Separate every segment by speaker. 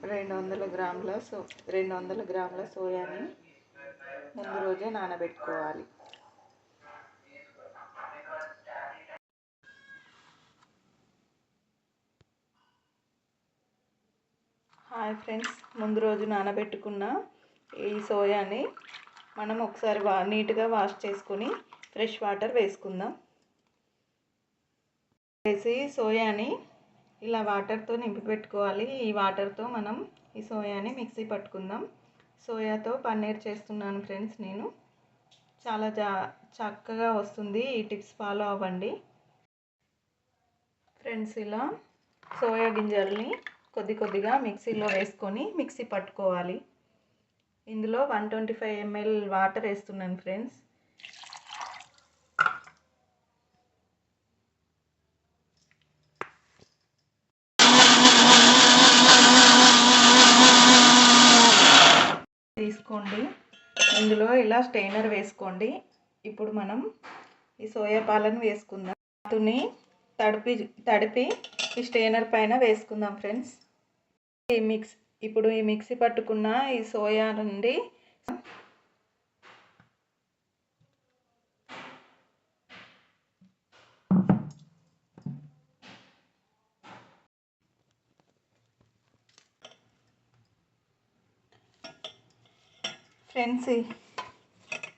Speaker 1: 200 గ్రాముల సోయాని ముందు రోజే నానబెట్టుకోవాలి. హాయ్ ఫ్రెండ్స్, ముందు రోజు నానబెట్టుకున్న ఈ సోయాని మనం ఒకసారి నీట్గా వాష్ చేసుకొని ఫ్రెష్ వాటర్ వేసుకుందాం. వేసి సోయాని ఇలా వాటర్తో నింపి పెట్టుకోవాలి. ఈ వాటర్తో మనం ఈ సోయాని మిక్సీ పట్టుకుందాం. సోయాతో పన్నీర్ చేస్తున్నాను ఫ్రెండ్స్. నేను చాలా చక్కగా వస్తుంది. ఈ టిప్స్ ఫాలో అవ్వండి ఫ్రెండ్స్. ఇలా సోయా గింజల్ని కొద్దిగా మిక్సీలో వేసుకొని మిక్సీ పట్టుకోవాలి. ఇందులో 125 ml వాటర్ వేస్తున్నాను ఫ్రెండ్స్. తీసుకోండి. ఇందులో ఇలా స్టెయినర్ వేసుకోండి. ఇప్పుడు మనం ఈ సోయా పాలను వేసుకుందాం. వాటిని తడిపి ఈ స్టెయినర్ పైన వేసుకుందాం ఫ్రెండ్స్. ఇప్పుడు ఈ మిక్సీ పట్టుకున్న ఈ సోయా నుండి ఫ్రెండ్స్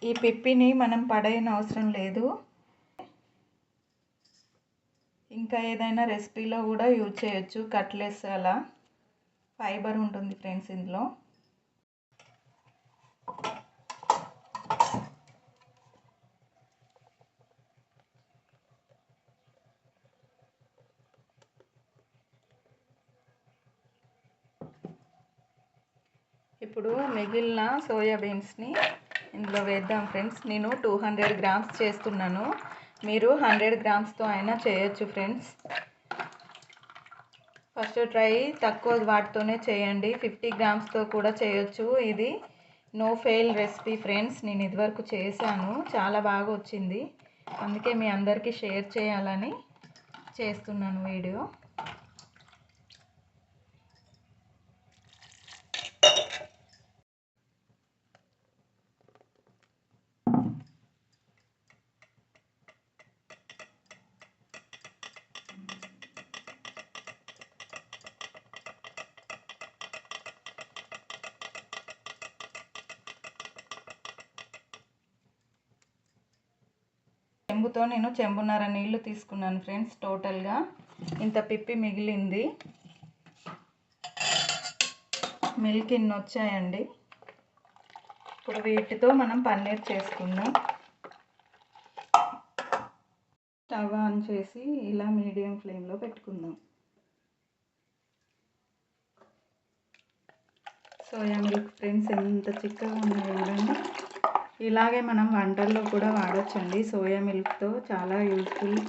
Speaker 1: ఈ పిప్పిని మనం పడేయని అవసరం లేదు. ఇంకా ఏదైనా రెసిపీలో కూడా యూజ్ చేయొచ్చు. కట్లెట్స్ అలా ఫైబర్ ఉంటుంది ఫ్రెండ్స్ ఇందులో. ఇప్పుడు మిగిలిన సోయాబీన్స్ని ఇందులో వేద్దాం ఫ్రెండ్స్. నేను 200 గ్రామ్స్ చేస్తున్నాను. మీరు 100 గ్రామ్స్తో అయినా చేయొచ్చు ఫ్రెండ్స్. ఫస్ట్ ట్రై తక్కువ వాటితోనే చేయండి. 50 గ్రామ్స్తో కూడా చేయొచ్చు. ఇది నో ఫెయిల్ రెసిపీ ఫ్రెండ్స్. నేను ఇదివరకు చేశాను, చాలా బాగా వచ్చింది. అందుకే మీ అందరికీ షేర్ చేయాలని చేస్తున్నాను వీడియో. చెంబుతో నేను చెంబున్నర నీళ్లు తీసుకున్నాను ఫ్రెండ్స్. టోటల్గా ఇంత పిప్పి మిగిలింది. మిల్క్ ఇన్ని వచ్చాయండి. ఇప్పుడు వీటితో మనం పన్నీర్ చేసుకుందాం. స్టవ్ ఆన్ చేసి ఇలా మీడియం ఫ్లేమ్లో పెట్టుకుందాం. సోయా మిల్క్ ఫ్రెండ్స్ ఎంత చిక్కగా ఉన్నాయో చూడండి. ఇలాగే మనం వంటల్లో కూడా వాడచ్చండి. సోయా మిల్క్తో చాలా యూస్ఫుల్.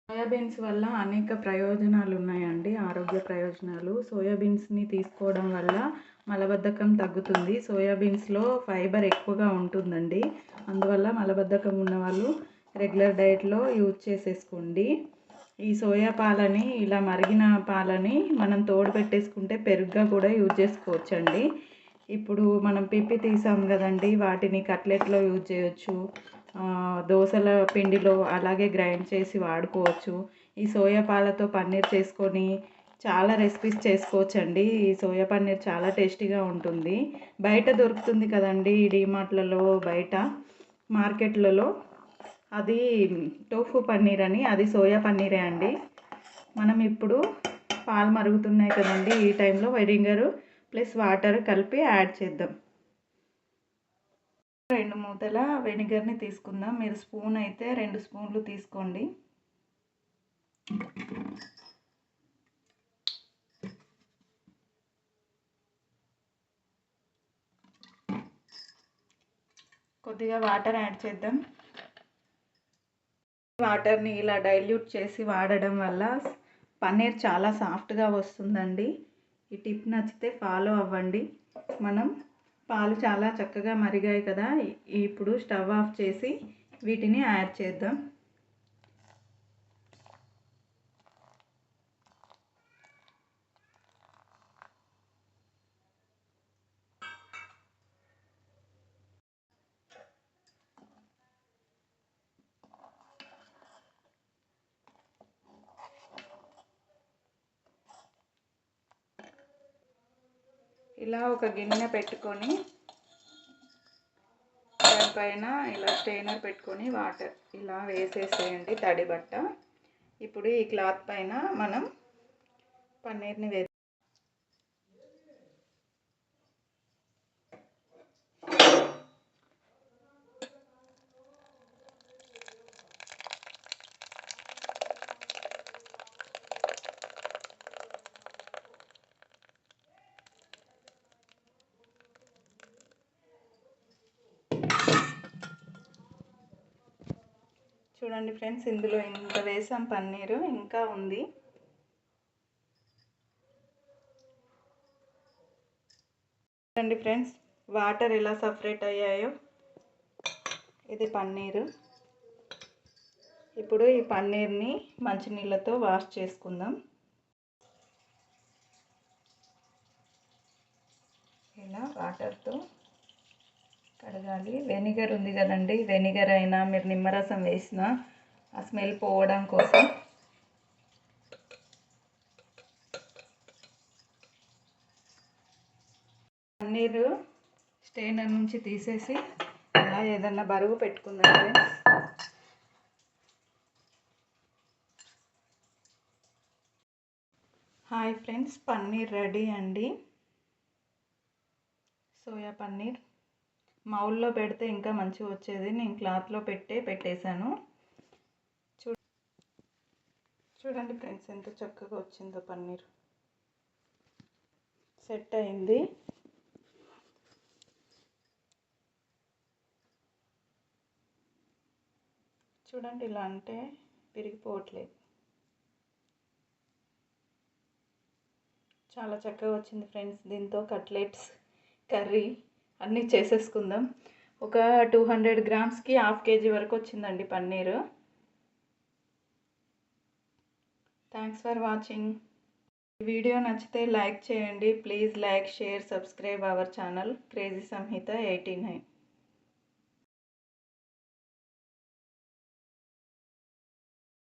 Speaker 1: సోయాబీన్స్ వల్ల అనేక ప్రయోజనాలు ఉన్నాయండి, ఆరోగ్య ప్రయోజనాలు. సోయాబీన్స్ని తీసుకోవడం వల్ల మలబద్ధకం తగ్గుతుంది. సోయాబీన్స్లో ఫైబర్ ఎక్కువగా ఉంటుందండి. అందువల్ల మలబద్ధకం ఉన్న వాళ్ళు రెగ్యులర్ డైట్లో యూజ్ చేసేసుకోండి. ఈ సోయా పాలని, ఇలా మరిగిన పాలని మనం తోడు పెట్టేసుకుంటే పెరుగుగా కూడా యూజ్ చేసుకోవచ్చండి. ఇప్పుడు మనం పిప్పి తీసాం కదండి, వాటిని కట్లెట్లో యూజ్ చేయొచ్చు. దోశల పిండిలో అలాగే గ్రైండ్ చేసి వాడుకోవచ్చు. ఈ సోయా పాలతో పన్నీర్ చేసుకొని చాలా రెసిపీస్ చేసుకోవచ్చండి. ఈ సోయా పన్నీర్ చాలా టేస్టీగా ఉంటుంది. బయట దొరుకుతుంది కదండి, డీమార్ట్లలో, బయట మార్కెట్లలో. అది టోఫు పన్నీర్ అని, అది సోయా పన్నీరే అండి. మనం ఇప్పుడు పాలు మరుగుతున్నాయి కదండి, ఈ టైంలో వెనిగర్ ప్లస్ వాటర్ కలిపి యాడ్ చేద్దాం. 2 మూతల వెనిగర్ని తీసుకుందాం. మీరు స్పూన్ అయితే 2 స్పూన్లు తీసుకోండి. కొద్దిగా వాటర్ యాడ్ చేద్దాం. వాటర్ని ఇలా డైల్యూట్ చేసి వాడడం వల్ల పన్నీర్ చాలా సాఫ్ట్గా వస్తుందండి. ఈ టిప్ నచ్చితే ఫాలో అవ్వండి. మనం పాలు చాలా చక్కగా మరిగాయి కదా, ఇప్పుడు స్టవ్ ఆఫ్ చేసి వీటిని యాడ్ చేద్దాం. ఇలా ఒక గిన్నె పెట్టుకొని దానిపైన ఇలా స్ట్రైనర్ పెట్టుకొని వాటర్ ఇలా వేసేసేయండి తడి బట్ట. ఇప్పుడు ఈ క్లాత్ పైన మనం పన్నీర్ని చూడండి ఫ్రెండ్స్, ఇందులో ఇంత వేసాం పన్నీరు, ఇంకా ఉంది. చూడండి ఫ్రెండ్స్, వాటర్ ఎలా సపరేట్ అయ్యాయో. ఇది పన్నీరు. ఇప్పుడు ఈ పన్నీర్ని మంచినీళ్ళతో వాష్ చేసుకుందాం. ఇలా వాటర్తో కడగాలి. వెనిగర్ ఉంది కదండి, వెనిగర్ అయినా మీరు నిమ్మరసం వేసినా ఆ స్మెల్ పోవడం కోసం. పన్నీరు స్ట్రైనర్ నుంచి తీసేసి అలా ఏదన్నా బరువు పెట్టుకుందాం friends. Hi friends, paneer ready అండి. సోయా పన్నీర్ మౌల్లో పెడితే ఇంకా మంచిగా వచ్చేది. నేను క్లాత్లో పెట్టేశాను. చూడండి ఫ్రెండ్స్, ఎంత చక్కగా వచ్చిందో పన్నీర్. సెట్ అయింది. చూడండి, ఇలా అంటే విరిగిపోవట్లేదు. చాలా చక్కగా వచ్చింది ఫ్రెండ్స్. దీంతో కట్లెట్స్, కర్రీ అన్నీ చేసేసుకుందాం. ఒక 200 గ్రామ్స్కి 1/2 kg వరకు వచ్చిందండి paneer. Thanks for watching. Video నచ్చితే లైక్ చేయండి. Please like, share, subscribe our channel crazy Samhita 89.